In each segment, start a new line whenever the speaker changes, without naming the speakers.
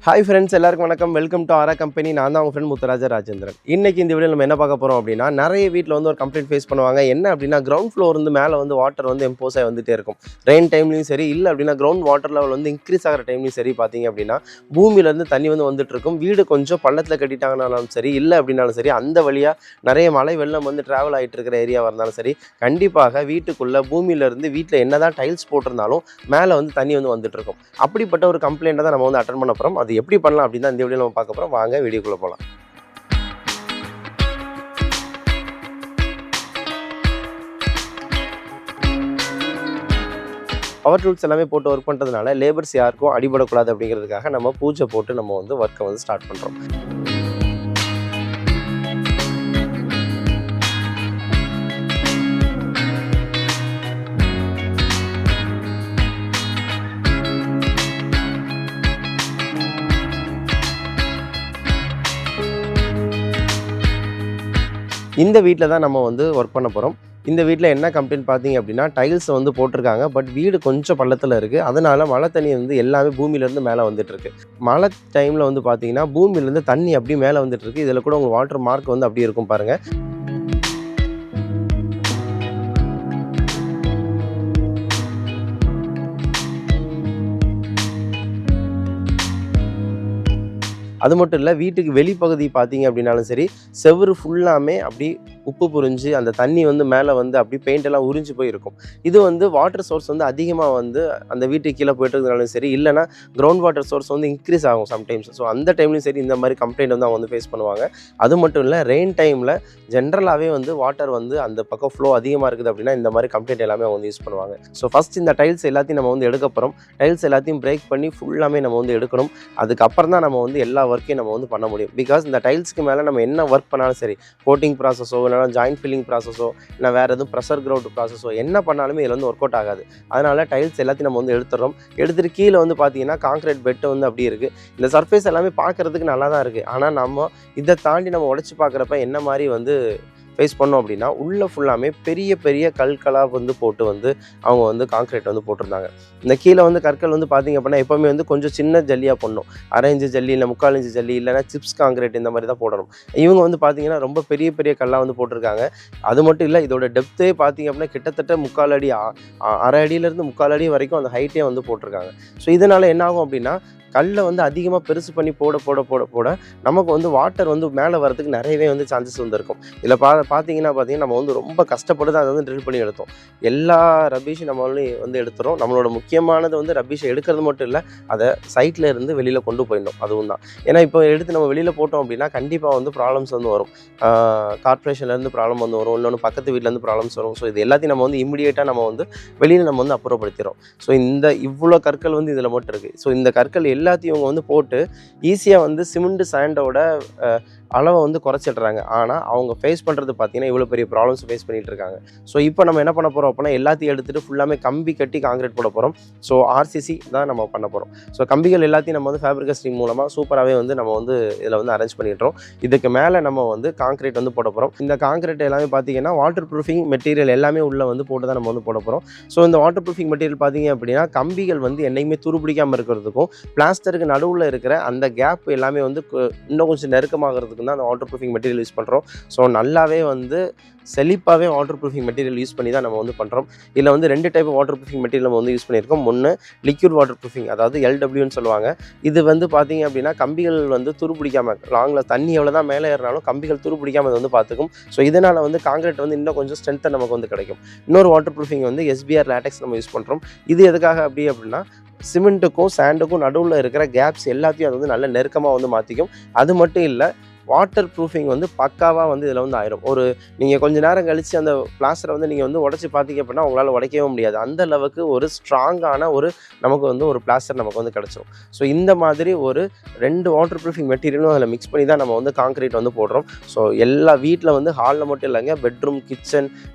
Hi friends, எல்லாருக்கும் வணக்கம். Welcome to ஆரா கம்பெனி. நான் தான் உங்கள் ஃப்ரெண்ட் முத்துராஜா ராஜேந்திரன். இன்றைக்கி இந்த வீடியோ நம்ம என்ன பார்க்க போகிறோம் அப்படின்னா, நிறைய வீட்டில் வந்து ஒரு கம்ப்ளைண்ட் ஃபேஸ் பண்ணுவாங்க. என்ன அப்படின்னா, கிரவுண்ட் ஃப்ளோர் வந்து மேலே வந்து வாட்டர் வந்து எம்போஸ் ஆகி வந்துகிட்டே இருக்கும். ரெயின் டைம்லையும் சரி, இல்லை அப்படின்னா கிரவுண்ட் வாட்டர் லெவல் வந்து இன்க்ரீஸ் ஆகிற டைம்லையும் சரி, பார்த்தீங்க அப்படின்னா பூமியிலேருந்து தண்ணி வந்து வந்துட்டு இருக்கும். வீடு கொஞ்சம் பள்ளத்தில் கட்டிட்டாங்கனாலும் சரி, இல்லை அப்படின்னாலும் சரி, அந்த வழியாக நிறைய மழை வெள்ளம் வந்து ட்ராவல் ஆகிட்டு இருக்கிற ஏரியாவாக இருந்தாலும் சரி, கண்டிப்பாக வீட்டுக்குள்ளே பூமியிலேருந்து வீட்டில் என்ன தான் டைல்ஸ் போட்டிருந்தாலும் மேலே வந்து தண்ணி வந்து வந்துட்டு இருக்கும். அப்படிப்பட்ட ஒரு கம்ப்ளைண்ட்டை தான் நம்ம வந்து அட்டன் பண்ண போகிறோம். அது எப்படி பண்ணலாம் அப்படின்னு தான் இந்த வீடியோ நம்ம பார்க்க போகிறோம். வாங்க வீடியோக்குள்ளே போகலாம். பவர் டூல்ஸ் எல்லாமே போட்டு ஒர்க் பண்ணுறதுனால லேபர்ஸ் யாருக்கும் அடிபடக்கூடாது அப்படிங்கிறதுக்காக நம்ம பூஜை போட்டு நம்ம வந்து ஒர்க்கை வந்து ஸ்டார்ட் பண்ணுறோம். இந்த வீட்டில் தான் நம்ம வந்து ஒர்க் பண்ண போகிறோம். இந்த வீட்டில் என்ன கம்ப்ளைண்ட் பார்த்தீங்க அப்படின்னா, டைல்ஸ் வந்து போட்டிருக்காங்க. பட் வீடு கொஞ்சம் பள்ளத்தில் இருக்குது. அதனால மழை தண்ணி வந்து எல்லாமே பூமியிலேருந்து மேலே வந்துட்டுருக்கு. மழை டைமில் வந்து பார்த்தீங்கன்னா பூமியிலேருந்து தண்ணி அப்படியே மேலே வந்துட்டுருக்கு. இதில் கூட உங்கள் வாட்டர் மார்க் வந்து அப்படியே இருக்கும் பாருங்கள். அது மட்டும் இல்லை, வீட்டுக்கு வெளிப்பகுதி பார்த்தீங்க அப்படின்னாலும் சரி, செவுரு ஃபுல்லாமே அப்படி உப்பு புரிஞ்சு அந்த தண்ணி வந்து மேலே வந்து அப்படி பெயிண்ட் எல்லாம் உறிஞ்சு போயிருக்கும். இது வந்து வாட்டர் சோர்ஸ் வந்து அதிகமாக வந்து அந்த வீட்டுக்கு கீழே போய்ட்டுருந்தாலும் சரி, இல்லைனா கிரவுண்ட் வாட்டர் சோர்ஸ் வந்து இன்க்ரீஸ் ஆகும் சம்டைம்ஸ். ஸோ அந்த டைம்லையும் சரி இந்த மாதிரி கம்ப்ளைண்ட் வந்து அவங்க வந்து ஃபேஸ் பண்ணுவாங்க. அது மட்டும் இல்லை, ரெயின் டைமில் ஜென்ரலாகவே வந்து வாட்டர் வந்து அந்த பக்கம் ஃப்ளோ அதிகமாக இருக்குது அப்படின்னா இந்த மாதிரி கம்ப்ளைண்ட் எல்லாமே அவங்க வந்து யூஸ் பண்ணுவாங்க. ஸோ ஃபஸ்ட் இந்த டைல்ஸ் எல்லாத்தையும் நம்ம வந்து எடுக்க போகிறோம். டைல்ஸ் எல்லாத்தையும் பிரேக் பண்ணி ஃபுல்லாமே நம்ம வந்து எடுக்கணும். அதுக்கப்புறம் தான் நம்ம வந்து எல்லா ஒர்க்கையும் நம்ம வந்து பண்ண முடியும். பிகாஸ் இந்த டைல்ஸ்க்கு மேலே நம்ம என்ன ஒர்க் பண்ணாலும் சரி, கோட்டிங் ப்ராசஸோ இல்லைனா ஜாயிண்ட் ஃபில்லிங் ப்ராசஸோ இல்லை வேறு எதுவும் ப்ரெஷர் கிரவுட் ப்ராசஸோ என்ன பண்ணாலுமே இதில் வந்து ஒர்க் அவுட் ஆகாது. அதனால் டைல்ஸ் எல்லாத்தையும் நம்ம வந்து எடுத்துடுறோம். எடுத்துகிட்டு கீழே வந்து பார்த்தீங்கன்னா கான்க்ரீட் பெட்டு வந்து அப்படி இருக்குது. இந்த சர்ஃபேஸ் எல்லாமே பார்க்குறதுக்கு நல்லா தான் இருக்குது. ஆனால் நம்ம இதை தாண்டி நம்ம உடைச்சி பார்க்குறப்ப என்ன மாதிரி வந்து ஃபேஸ் பண்ணோம் அப்படின்னா, உள்ளே ஃபுல்லாமே பெரிய பெரிய கற்களாக வந்து போட்டு வந்து அவங்க வந்து கான்க்ரீட் வந்து போட்டிருந்தாங்க. இந்த கீழே வந்து கற்கள் வந்து பார்த்திங்க அப்படின்னா எப்போவுமே வந்து கொஞ்சம் சின்ன ஜல்லியாக போடணும். 1/2 இன்ச்சு ஜல்லி இல்லை 3/4 இன்ச்சு ஜல்லி இல்லைனா சிப்ஸ் கான்க்ரீட் இந்த மாதிரி தான் போடணும். இவங்க வந்து பார்த்திங்கன்னா ரொம்ப பெரிய பெரிய கல்லாக வந்து போட்டிருக்காங்க. அது மட்டும் இல்லை, இதோட டெப்த்தே பார்த்திங்க அப்படின்னா கிட்டத்தட்ட 3/4 அடி 1/2 அடியிலேருந்து 3/4 அடி வரைக்கும் அந்த ஹைட்டே வந்து போட்டிருக்காங்க. ஸோ இதனால் என்ன ஆகும் அப்படின்னா, கல்லை வந்து அதிகமாக பெருசு பண்ணி போட போட போட போட நமக்கு வந்து வாட்டர் வந்து மேலே வரதுக்கு நிறையவே வந்து சான்சஸ் வந்து இருக்கும். இதில் பார்த்தீங்கன்னா நம்ம வந்து ரொம்ப கஷ்டப்பட்டு தான் அதை வந்து ட்ரில் பண்ணி எடுத்தோம். எல்லா ரப்பீஷும் நம்ம வந்து எடுத்துகிறோம். நம்மளோட முக்கியமானது வந்து ரப்பீஷை எடுக்கிறது மட்டும் இல்லை, அதை சைட்டில் இருந்து வெளியில் கொண்டு போயிடணும். அதுவும் தான். ஏன்னா இப்போ எடுத்து நம்ம வெளியில் போட்டோம் அப்படின்னா கண்டிப்பாக வந்து ப்ராப்ளம்ஸ் வந்து வரும். கார்ப்பரேஷன்லேருந்து ப்ராப்ளம் வந்து வரும், இன்னொன்று பக்கத்து வீட்டிலேருந்து ப்ராப்ளம்ஸ் வரும். ஸோ இது எல்லாத்தையும் நம்ம வந்து இம்மிடியேட்டாக நம்ம வந்து வெளியில் நம்ம வந்து அப்புறப்படுத்திடுறோம். ஸோ இவ்வளோ கற்கள் வந்து இதில் மட்டும் இருக்குது. ஸோ இந்த கற்கள் எல்லாத்தையும் இவங்க வந்து போட்டு ஈஸியாக வந்து சிமெண்ட் சாண்டோட அளவை வந்து குறைச்சிடுறாங்க. ஆனால் அவங்க ஃபேஸ் பண்ணுறது பார்த்தீங்கன்னா இவ்வளோ பெரிய ப்ராப்ளம்ஸ் ஃபேஸ் பண்ணிகிட்டு இருக்காங்க. ஸோ இப்போ நம்ம என்ன பண்ண போகிறோம் அப்படின்னா, எல்லாத்தையும் எடுத்துகிட்டு ஃபுல்லாமே கம்பி கட்டி கான்க்ரீட் போட போகிறோம். ஸோ ஆர்சிசி தான் நம்ம பண்ண போகிறோம். ஸோ கம்பிகள் எல்லாத்தையும் நம்ம வந்து ஃபேப்ரிகேஷன் மூலமாக சூப்பராகவே வந்து நம்ம வந்து இதில் வந்து அரேஞ்ச் பண்ணிடுறோம். இதுக்கு மேலே நம்ம வந்து கான்க்ரீட் வந்து போட போகிறோம். இந்த கான்க்ரீட் எல்லாமே பார்த்தீங்கன்னா வாட்டர் ப்ரூஃபிங் மெட்டீரியல் எல்லாமே உள்ளே வந்து போட்டு தான் நம்ம வந்து போட போகிறோம். ஸோ இந்த வாட்டர் ப்ரூஃபிங் மெட்டீரியல் பார்த்தீங்க அப்படின்னா கம்பிகள் வந்து என்றைக்குமே துருப்பிடிக்காமல் இருக்கிறதுக்கும் பிளாஸ்டருக்கு நடுவில் இருக்கிற அந்த கேப் எல்லாமே வந்து இன்னும் கொஞ்சம் நெருக்கமாகிறதுக்கு தான் அந்த வாட்டர் ப்ரூஃபிங் மெட்டீரியல் யூஸ் பண்ணுறோம். ஸோ நல்லாவே வந்து செழிப்பாகவே வாட்டர் ப்ரூஃபிங் மெட்டீரியல் யூஸ் பண்ணி தான் நம்ம வந்து பண்ணுறோம். இதில் வந்து 2 டைப் வாட்டர் ப்ரூஃபிங் மெட்டீரியல் நம்ம வந்து யூஸ் பண்ணியிருக்கோம். ஒன்று லிக்விட் வாட்டர் ப்ரூஃபிங், அதாவது LWன்னு சொல்லுவாங்க. இது வந்து பார்த்தீங்க அப்படின்னா கம்பிகள் வந்து துருப்பிடிக்காமல் லாங்கில் தண்ணி எவ்வளோ தான் மேலே ஏறினாலும் கம்பிகள் துருப்பிடிக்காமல் வந்து பார்த்துக்கும். ஸோ இதனால் வந்து கான்க்ரீட் வந்து இன்னும் கொஞ்சம் ஸ்ட்ரென்த்தை நமக்கு வந்து கிடைக்கும். இன்னொரு வாட்டர் ப்ரூஃபிங் வந்து SBR லேட்டெக்ஸ் நம்ம யூஸ் பண்ணுறோம். இது எதுக்காக அப்படின்னா சிமெண்ட்டுக்கும் சாண்டுக்கும் நடுவில் இருக்கிற கேப்ஸ் எல்லாத்தையும் அது வந்து நல்ல நெருக்கமாக வந்து மாற்றிக்கும். அது மட்டும் இல்லை, வாட்டர் ப்ரூஃபிங் வந்து பக்காவாக வந்து இதில் வந்து ஆயிரும். நீங்கள் கொஞ்சம் நேரம் கழித்து அந்த பிளாஸ்டரை வந்து நீங்கள் வந்து உடச்சி பார்த்தீங்க அப்படின்னா உங்களால் உடைக்கவே முடியாது. அந்த அளவுக்கு ஒரு ஸ்ட்ராங்கான நமக்கு வந்து ஒரு பிளாஸ்டர் நமக்கு வந்து கிடச்சிரும். ஸோ இந்த மாதிரி 2 வாட்டர் ப்ரூஃபிங் மெட்டீரியலும் அதில் மிக்ஸ் பண்ணி தான் நம்ம வந்து கான்க்ரீட் வந்து போடுறோம். ஸோ எல்லா வீட்டில் வந்து ஹாலில் மட்டும் இல்லைங்க, பெட்ரூம், கிச்சன்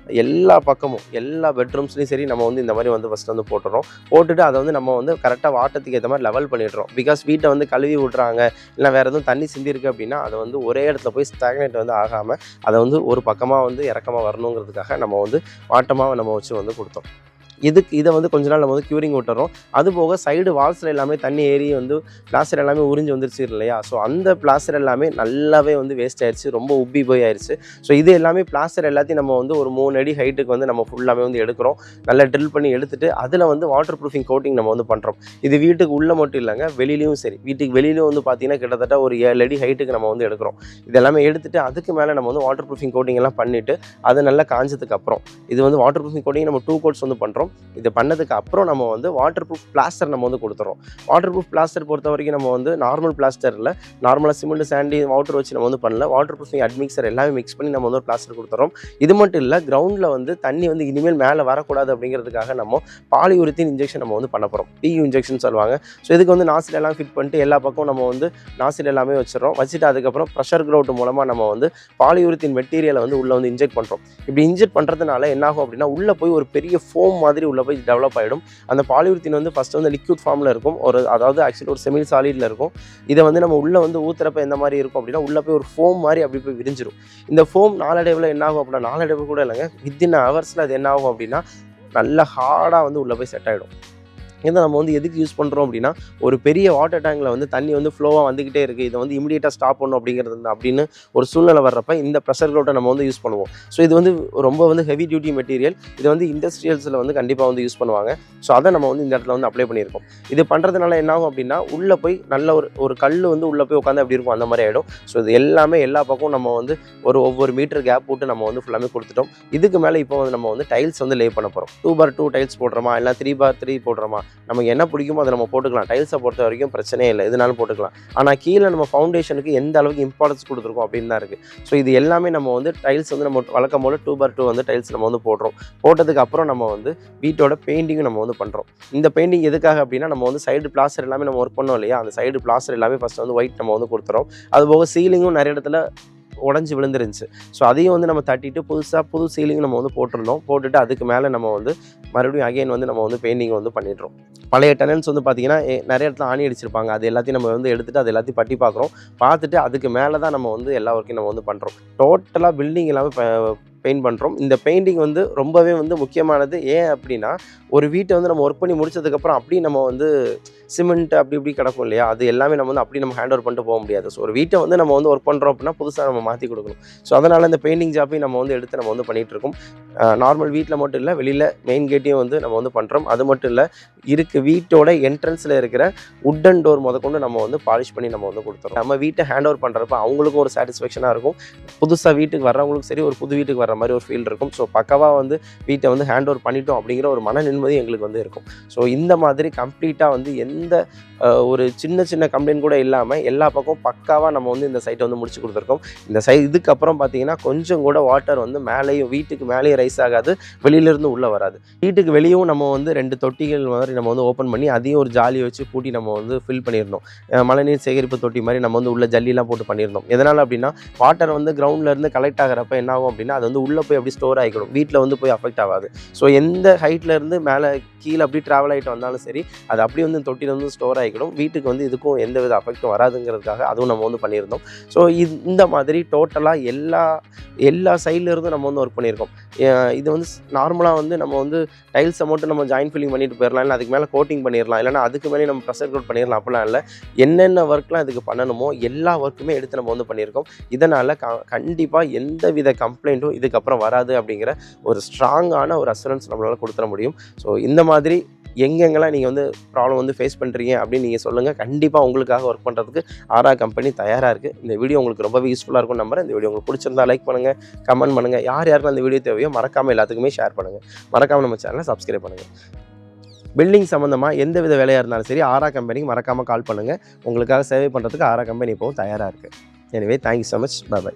எல்லா பக்கமும் எல்லா பெட்ரூம்ஸ்லையும் சரி நம்ம வந்து இந்த மாதிரி வந்து ஃபஸ்ட்டு வந்து போட்டுட்டு அதை வந்து நம்ம வந்து கரெக்டாக வாட்டத்துக்கு ஏற்ற மாதிரி லெவல் பண்ணிடுறோம். பிகாஸ் வீட்டை வந்து கழுவி விட்றாங்க இல்லை வேறு எதுவும் தண்ணி சிந்திருக்கு அப்படின்னா அதை வந்து ஒரே இடத்துல போய் ஸ்டாக்னேட் வந்து ஆகாமல் அதை வந்து ஒரு பக்கமாக வந்து இறக்கமாக வரணுங்கிறதுக்காக நம்ம வந்து வாட்டமாக நம்ம வச்சு வந்து கொடுத்தோம். இதை வந்து கொஞ்ச நாள் நம்ம வந்து க்யூரிங் விட்டுறோம். அது போக சைடு வால்ஸில் எல்லாமே தண்ணி ஏறி வந்து பிளாஸ்டர் எல்லாமே உறிஞ்சி வந்துருச்சு இல்லையா? ஸோ அந்த பிளாஸ்டர் எல்லாமே நல்லாவே வந்து வேஸ்ட் ஆயிடுச்சு, ரொம்ப உப்பி போய் ஆயிடுச்சு. ஸோ இது எல்லாமே பிளாஸ்டர் எல்லாத்தையும் நம்ம வந்து ஒரு 3 அடி ஹைட்டுக்கு வந்து நம்ம ஃபுல்லாமே வந்து எடுக்கிறோம். நல்லா ட்ரில் பண்ணி எடுத்துட்டு அதில் வந்து வாட்டர் ப்ரூஃபிங் கோட்டிங் நம்ம வந்து பண்ணுறோம். இது வீட்டுக்கு உள்ளே மட்டும் இல்லைங்க, வெளியிலையும் சரி. வீட்டுக்கு வெளியிலையும் வந்து பார்த்தீங்கன்னா கிட்டத்தட்ட ஒரு 7 அடி ஹைட்டுக்கு நம்ம வந்து எடுக்கிறோம். இதெல்லாமே எடுத்துட்டு அதுக்கு மேலே நம்ம வந்து வாட்டர் ப்ரூஃபிங் கோட்டிங் எல்லாம் பண்ணிவிட்டு அது நல்லா காஞ்சதுக்கு அப்புறம் இது வந்து வாட்டர் ப்ரூஃபிங் கோட்டிங் நம்ம 2 கோட்ஸ் வந்து பண்ணுறோம். இது பண்ணதுக்கு அப்புறம் நம்ம வந்து வாட்டர் ப்ரூஃப் பிளாஸ்டர் நம்ம வந்து கொடுத்துறோம். வாட்டர் ப்ரூஃப் பிளாஸ்டர் பொறுத்த வரைக்கும் நம்ம வந்து நார்மல் பிளாஸ்டரில் நார்மலாக சிமெண்ட் சாண்டி வாட்டர் வச்சு நம்ம வந்து பண்ணல. வாட்டர் ப்ரூஃபிங் அட்மிக்சர் எல்லாமே மிக்ஸ் பண்ணி நம்ம வந்து ஒரு பிளாஸ்டர் கொடுத்துறோம். இது மட்டும் இல்லை, கிரவுண்டில் வந்து தண்ணி வந்து இனிமேல் மேலே வரக்கூடாது அப்படிங்கிறதுக்காக நம்ம பாலியூரித்தீன் இன்ஜெக்ஷன் நம்ம வந்து பண்ண போகிறோம். PU இன்ஜெக்ஷன் சொல்லுவாங்க. ஸோ இதுக்கு வந்து நாசில் எல்லாம் ஃபிட் பண்ணிட்டு எல்லா பக்கம் நம்ம வந்து நாசில் எல்லாமே வச்சுட்டு அதுக்கப்புறம் ப்ரெஷர் க்ரௌட் மூலமாக நம்ம வந்து பாலியூரித்தீன் மெட்டீரியலை வந்து உள்ளே வந்து இன்ஜெக்ட் பண்ணுறோம். இப்படி இன்ஜெக்ட் பண்ணுறதுனால என்னாகும் அப்படின்னா உள்ளே போய் ஒரு பெரிய ஃபோம் மாதிரி உள்ளே போய் டெவலப் ஆகிடும். அந்த பாலியூரித்தீன் வந்து ஃபஸ்ட்டு வந்து லிக்விட் ஃபார்மில் இருக்கும், அதாவது ஆக்சுவலி ஒரு செமி சாலிடில் இருக்கும். இதை வந்து நம்ம உள்ளே வந்து ஊற்றுறப்ப எந்த மாதிரி இருக்கும் அப்படின்னா உள்ளே போய் ஒரு ஃபோம் மாதிரி அப்படி போய் விரிஞ்சிடும். இந்த ஃபோம் நாளடைவில் என்ன ஆகும் அப்படின்னா, நாளடைவு கூட இல்லைங்க, வித்தின் ஹவர்ஸில் அது என்ன ஆகும் அப்படின்னா நல்லா ஹார்டாக வந்து உள்ளே போய் செட் ஆகிடும். இதை நம்ம வந்து எதுக்கு யூஸ் பண்ணுறோம் அப்படின்னா, ஒரு பெரிய வாட்டர் டேங்கில் வந்து தண்ணி வந்து ஃப்ளோவாக வந்துக்கிட்டே இருக்குது, இதை வந்து இமிடியேட்டாக ஸ்டாப் பண்ணணும் அப்படின்னு ஒரு சூழ்நிலை வர்றப்ப இந்த ப்ரெஷர் க்ரௌட்டை நம்ம வந்து யூஸ் பண்ணுவோம். ஸோ இது வந்து ரொம்ப வந்து ஹெவி டியூட்டி மெட்டீரியல். இது வந்து இண்டஸ்ட்ரியல்ஸில் வந்து கண்டிப்பாக வந்து யூஸ் பண்ணுவாங்க. ஸோ அதை நம்ம வந்து இந்த இடத்துல வந்து அப்ளை பண்ணியிருக்கோம். இது பண்ணுறதுனால என்ன ஆகும் அப்படின்னா உள்ளே போய் நல்ல ஒரு கல் வந்து உள்ளே போய் உட்காந்து அப்படி இருக்கும், அந்த மாதிரி ஆகிடும். ஸோ இது எல்லாமே எல்லா பக்கம் நம்ம வந்து ஒவ்வொரு மீட்டர் கேப் போட்டு நம்ம வந்து ஃபுல்லாமே கொடுத்துட்டோம். இதுக்கு மேலே இப்போ வந்து நம்ம வந்து டைல்ஸ் வந்து லே பண்ண போகிறோம். 2x2 டைல்ஸ் போடுறோமா இல்லை 3x3 போடுறோமா, நமக்கு என்ன பிடிக்குமோ அதை நம்ம போட்டுக்கலாம். டைல்ஸை பொறுத்த வரைக்கும் பிரச்சனையே இல்லை, எதுனாலும் போட்டுக்கலாம். ஆனால் கீழே நம்ம ஃபவுண்டேஷனுக்கு எந்த அளவுக்கு இம்பார்ட்டன்ஸ் கொடுத்துருக்கோம் அப்படின்னு தான் இருக்குது. ஸோ இது எல்லாமே நம்ம வந்து டைல்ஸ் வந்து நம்ம வழக்கம் போல் 2x2 வந்து டைல்ஸ் நம்ம வந்து போடுறோம். போட்டதுக்கு அப்புறம் நம்ம வந்து வீட்டோட பெயிண்டிங்கும் நம்ம வந்து பண்ணுறோம். இந்த பெயிண்டிங் எதுக்காக அப்படின்னா, நம்ம வந்து சைடு பிளாஸ்டர் எல்லாமே நம்ம ஒர்க் பண்ணோம் இல்லையா, அந்த சைடு பிளாஸ்டர் எல்லாமே ஃபஸ்ட்டு வந்து ஒயிட் நம்ம வந்து கொடுத்துறோம். அதுபோக சீலிங்கும் நிறைய இடத்துல உடஞ்சி விழுந்துருந்துச்சு. ஸோ அதையும் வந்து நம்ம தட்டிட்டு புது சீலிங் நம்ம வந்து போட்டிருந்தோம். போட்டுட்டு அதுக்கு மேலே நம்ம வந்து மறுபடியும் அகைன் வந்து நம்ம வந்து பெயிண்டிங் வந்து பண்ணிடுறோம். பழைய டெனன்ஸ் வந்து பார்த்திங்கன்னா நிறைய இடத்துல ஆணி அடிச்சிருப்பாங்க. அது எல்லாத்தையும் நம்ம வந்து எடுத்துகிட்டு அது எல்லாத்தையும் பட்டி பார்க்குறோம். பார்த்துட்டு அதுக்கு மேலே தான் நம்ம வந்து எல்லா ஒர்க்கையும் நம்ம வந்து பண்ணுறோம். டோட்டலாக பில்டிங் எல்லாமே பெயிண்ட் பண்ணுறோம். இந்த பெயிண்டிங் வந்து ரொம்பவே வந்து முக்கியமானது. ஏன் அப்படின்னா, ஒரு வீட்டை வந்து நம்ம ஒர்க் பண்ணி முடிச்சதுக்கப்புறம் அப்படி நம்ம வந்து சிமெண்ட் இப்படி கிடக்கும் இல்லையா, அது எல்லாமே நம்ம வந்து அப்படி நம்ம ஹேண்ட் ஓவர் பண்ணிட்டு போக முடியாது. ஸோ ஒரு வீட்டை வந்து நம்ம வந்து ஒர்க் பண்ணுறோம் அப்படின்னா புதுசாக நம்ம மாற்றி கொடுக்கணும். ஸோ அதனால் இந்த பெயிண்டிங் ஜாப்பையும் நம்ம வந்து எடுத்து நம்ம வந்து பண்ணிகிட்ருக்கோம். நார்மல் வீட்டில் மட்டும் இல்லை, வெளியில் மெயின் கேட்டையும் வந்து நம்ம வந்து பண்ணுறோம். அது மட்டும் இல்லை, வீட்டோட என்ட்ரன்ஸில் இருக்கிற வுட்டன் டோர் முதற்கொண்டு நம்ம வந்து பாலிஷ் பண்ணி நம்ம வந்து கொடுத்துறோம். நம்ம வீட்டை ஹேண்ட் ஓவர் பண்ணுறப்ப அவங்களுக்கும் ஒரு சாட்டிஸ்ஃபேக்ஷனாக இருக்கும். புதுசாக வீட்டுக்கு வர்றவங்களுக்கும் சரி, ஒரு புது வீட்டுக்கு வர்ற மாதிரி ஒரு ஃபீல் இருக்கும். ஸோ பக்காவாக வந்து வீட்டை வந்து ஹேண்ட் ஓவர் பண்ணிட்டோம் அப்படிங்கிற ஒரு மன நிம்மதி எங்களுக்கு வந்து இருக்கும். ஸோ இந்த மாதிரி கம்ப்ளீட்டாக வந்து எந்த ஒரு சின்ன கம்ப்ளைண்ட் கூட இல்லாமல் எல்லா பக்கம் பக்காவாக நம்ம வந்து இந்த சைட்டை வந்து முடிச்சு கொடுத்துருக்கோம். இந்த இதுக்கப்புறம் பார்த்தீங்கன்னா கொஞ்சம் கூட வாட்டர் வந்து மேலேயும் வீட்டுக்கு மேலேயும் ரைஸ் ஆகாது, வெளியிலேருந்து உள்ளே வராது. வீட்டுக்கு வெளியும் நம்ம வந்து 2 தொட்டிகள் மாதிரி நம்ம வந்து ஓப்பன் பண்ணி அதையும் ஒரு ஜாலியை வச்சு பூட்டி நம்ம வந்து ஃபில் பண்ணியிருந்தோம். மழைநீர் சேகரிப்பு தொட்டி மாதிரி நம்ம வந்து உள்ள ஜல்லிலாம் போட்டு பண்ணியிருந்தோம். எதனால் அப்படின்னா, வாட்டர் வந்து கிரவுண்ட்லேருந்து கலெக்ட் ஆகிறப்ப என்ன ஆகும் அப்படின்னா, அது வந்து உள்ளே போய் அப்படி ஸ்டோர் ஆகிக்கணும், வீட்டில் வந்து போய் அஃபெக்ட் ஆகாது. ஸோ எந்த ஹைட்லேருந்து மேலே கீழே அப்படி ட்ராவல் ஆகிட்டு வந்தாலும் சரி, அது அப்படியே வந்து தொட்டியில் வந்து ஸ்டோர் ஆகிக்கணும். வீட்டுக்கு வந்து இதுக்கும் எந்த வித அஃபெக்டும் வராதுங்கிறதுக்காக அதுவும் நம்ம வந்து பண்ணியிருந்தோம். ஸோ இந்த மாதிரி டோட்டலாக எல்லா சைட்லேருந்தும் நம்ம வந்து ஒர்க் பண்ணியிருக்கோம். இது வந்து நார்மலாக வந்து நம்ம வந்து டைல்ஸை மட்டும் நம்ம ஜாயின் ஃபில்லிங் பண்ணிட்டு போயிடலாம், இல்லை அதுக்கு மேலே கோட்டிங் பண்ணிடலாம், இல்லைனா அதுக்கு மேலே நம்ம ப்ரெஷர் கோட் பண்ணிடலாம். அப்படிலாம் இல்லை, என்னென்ன ஒர்க்லாம் இதுக்கு பண்ணணுமோ எல்லா ஒர்க்குமே எடுத்து நம்ம வந்து பண்ணியிருக்கோம். இதனால் கண்டிப்பாக எந்த வித கம்ப்ளைண்ட்டும் இதுக்கப்புறம் வராது அப்படிங்கிற ஒரு ஸ்ட்ராங்கான ஒரு அஷூரன்ஸ் நம்மளால் கொடுத்துட முடியும். ஸோ இந்த மாதிரி எங்கெங்கெல்லாம் நீங்கள் வந்து ப்ராப்ளம் வந்து ஃபேஸ் பண்ணுறீங்க அப்படின்னு நீங்கள் சொல்லுங்கள். கண்டிப்பாக உங்களுக்காக ஒர்க் பண்ணுறதுக்கு ஆரா கம்பெனி தயாராக இருக்குது. இந்த வீடியோ உங்களுக்கு ரொம்பவே யூஸ்ஃபுல்லாக இருக்கும் நம்புறேன். இந்த வீடியோ உங்களுக்கு பிடிச்சிருந்தா லைக் பண்ணுங்கள், கமெண்ட் பண்ணுங்கள். யாருக்கெல்லாம் இந்த வீடியோ தேவையோ மறக்காமல் எல்லாத்துக்குமே ஷேர் பண்ணுங்கள். மறக்காமல் நம்ம சேனலை சப்ஸ்கிரைப் பண்ணுங்கள். பில்டிங் சம்மந்தமாக எந்த வித வேலையாக இருந்தாலும் சரி, ஆரா கம்பெனிக்கு மறக்காமல் கால் பண்ணுங்கள். உங்களுக்காக சேவை பண்ணுறதுக்கு ஆரா கம்பெனி இப்போவும் தயாராக இருக்குது. Anyway, thank you so much. By.